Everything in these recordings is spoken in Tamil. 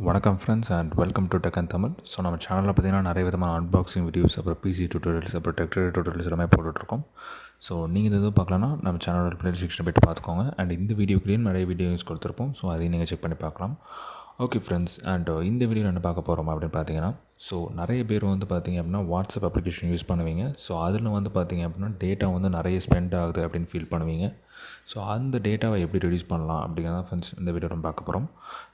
வணக்கம் friends and welcome to TechandTamil. So நம்ம சேனலில் பார்த்திங்கன்னா நிறைய விதமான அன்பாக்சிங் வீடியோஸ், அப்புறம் பிசி டியூட்டோரியல்ஸ், அப்புறம் டெக்னிக்கல் டியூட்டோரியல்ஸ் எல்லாமே போட்டுட்ருக்கோம். ஸோ நீங்கள் இது எதுவும் பார்க்கலன்னா நம்ம சேனலோட பிளேலிஸ்ட் செக்ஷன் போய்ட்டு பார்த்துக்கோங்க. அண்ட் இந்த வீடியோக்குள்ளேயும் நிறைய வீடியோஸ் கொடுத்துருப்போம். ஸோ அதையும் நீங்கள் செக் பண்ணி பார்க்கலாம். ஓகே ஃப்ரெண்ட்ஸ், அண்ட் இந்த வீடியோவில் என்ன பார்க்க போகிறோம் அப்படின்னு பார்த்தீங்கன்னா, ஸோ நிறைய பேர் வந்து பார்த்திங்க அப்படின்னா வாட்ஸ்அப் அப்ளிகேஷன் யூஸ் பண்ணுவீங்க. ஸோ அதில் வந்து பார்த்திங்க அப்படின்னா டேட்டா வந்து நிறைய ஸ்பெண்ட் ஆகுது அப்படின்னு ஃபீல் பண்ணுவீங்க. ஸோ அந்த டேட்டாவை எப்படி ரெடியூஸ் பண்ணலாம் அப்படிங்கிறத ஃப்ரெண்ட்ஸ் இந்த வீடியோ நம்ம பார்க்க போகிறோம்.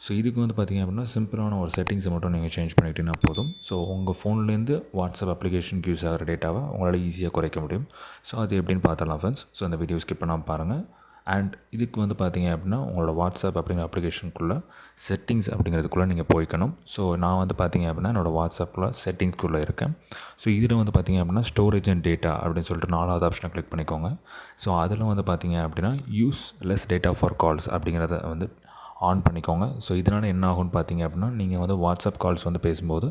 ஸோ இதுக்கு வந்து பார்த்திங்க அப்படின்னா சிம்பிளான ஒரு செட்டிங்ஸை மட்டும் நீங்கள் சேஞ்ச் பண்ணிக்கிட்டீங்கன்னா போதும். ஸோ உங்கள் ஃபோன்லேருந்து வாட்ஸ்அப் அப்ளிகேஷனுக்கு யூஸ் ஆகிற டேட்டாவை உங்களால் ஈஸியாக குறைக்க முடியும். ஸோ அது எப்படின்னு பார்த்துடலாம் ஃப்ரெண்ட்ஸ். ஸோ அந்த வீடியோ ஸ்கிப் பண்ணாமல் பாருங்கள். அண்ட் இதுக்கு வந்து பார்த்திங்க அப்படின்னா உங்களோட வாட்ஸ்அப் அப்படிங்கிற அப்ளிகேஷனுக்குள்ளே செட்டிங்ஸ் அப்படிங்கிறதுக்குள்ளே நீங்கள் போய்க்கணும். ஸோ நான் வந்து பார்த்திங்க அப்படின்னா என்னோடய வாட்ஸ்அப்பில் செட்டிங்ஸ்குள்ளே இருக்கேன். ஸோ இதில் வந்து பார்த்திங்க அப்படின்னா ஸ்டோரேஜ் அண்ட் டேட்டா அப்படின்னு சொல்லிட்டு 4வது ஆப்ஷனை கிளிக் பண்ணிக்கோங்க. ஸோ அதில் வந்து பார்த்திங்க அப்படின்னா use less data for calls அப்படிங்கிறத வந்து ஆன் பண்ணிக்கோங்க. ஸோ இதனால் என்ன ஆகும்னு பார்த்திங்க அப்படின்னா நீங்கள் வந்து வாட்ஸ்அப் கால்ஸ் வந்து பேசும்போது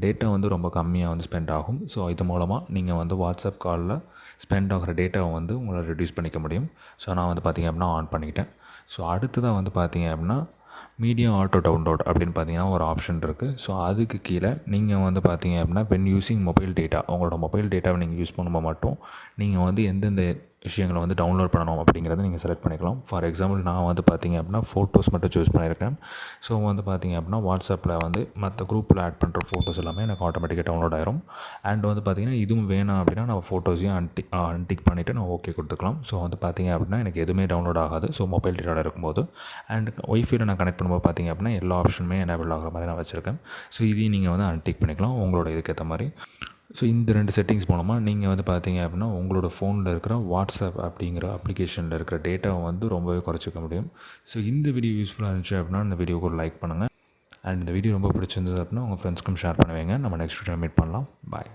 டேட்டா வந்து ரொம்ப கம்மியாக வந்து ஸ்பெண்ட் ஆகும். ஸோ இது மூலமாக நீங்கள் வந்து வாட்ஸ்அப் காலில் ஸ்பெண்ட் ஆகிற டேட்டாவை வந்து உங்களால் ரெடியூஸ் பண்ணிக்க முடியும். ஸோ நான் வந்து பார்த்திங்க அப்படின்னா ஆன் பண்ணிக்கிட்டேன். ஸோ அடுத்ததாக வந்து பார்த்திங்க அப்படின்னா மீடியா ஆட்டோ டவுன்லோட் அப்படின்னு பார்த்தீங்கன்னா ஒரு ஆப்ஷன் இருக்குது. ஸோ அதுக்கு கீழே நீங்கள் வந்து பார்த்திங்க அப்படின்னா வென் யூஸிங் மொபைல் டேட்டா, உங்களோட மொபைல் டேட்டாவை நீங்கள் யூஸ் பண்ணும்போது மட்டும் நீங்கள் வந்து எந்தெந்த விஷயங்களை வந்து டவுன்லோட் பண்ணணும் அப்படிங்கிறத நீங்கள் செலக்ட் பண்ணிக்கலாம். ஃபார் எக்ஸாம்பிள் நான் வந்து பார்த்திங்க அப்படின்னா ஃபோட்டோஸ் மட்டும் சூஸ் பண்ணியிருக்கேன். ஸோ வந்து பார்த்திங்க அப்படின்னா வாட்ஸ்அப்பில் வந்து மற்ற குரூப்பில் ஆட் பண்ணுற ஃபோட்டோஸ் எல்லாமே எனக்கு ஆட்டோமேட்டிக்காக டவுன்லோட் ஆயிரும். அண்ட் வந்து பார்த்திங்கன்னா இதுவும் வேணாம் அப்படின்னா நம்ம ஃபோட்டோஸையும் அன்டிக் பண்ணிவிட்டு நான் ஓகே கொடுத்துக்கலாம். ஸோ வந்து பார்த்திங்க அப்படின்னா எனக்கு எதுவுமே டவுன்லோட் ஆகாது. ஸோ மொபைல் டேட்டாவில் இருக்கும்போது அண்ட் ஒய்ஃபைல நான் கனெக்ட் பண்ணும்போது பார்த்திங்க அப்படின்னா எல்லா ஆப்ஷனுமே எனேபிள் ஆகிற மாதிரி நான் வச்சுருக்கேன். ஸோ இதையும் நீங்கள் வந்து அன்டிக் பண்ணிக்கலாம் உங்களோட இதுக்கேற்ற மாதிரி. ஸோ இந்த 2 செட்டிங்ஸ் மூலமாக நீங்கள் வந்து பார்த்தீங்க அப்படின்னா உங்களோட ஃபோனில் இருக்கிற வாட்ஸ்அப் அப்படிங்கிற அப்ளிகேஷனில் இருக்கிற டேட்டாவை வந்து ரொம்பவே குறைச்சிக்க முடியும். ஸோ இந்த வீடியோ யூஸ்ஃபுல்லாக இருந்துச்சு அப்படின்னா இந்த வீடியோக்கு ஒரு லைக் பண்ணுங்கள். அண்ட் இந்த வீடியோ ரொம்ப பிடிச்சிருந்தது அப்படின்னா உங்கள் ஃப்ரெண்ட்ஸ்க்கும் ஷேர் பண்ணுவீங்க. நம்ம நெக்ஸ்ட் வீடியோ மீட் பண்ணலாம். பாய்.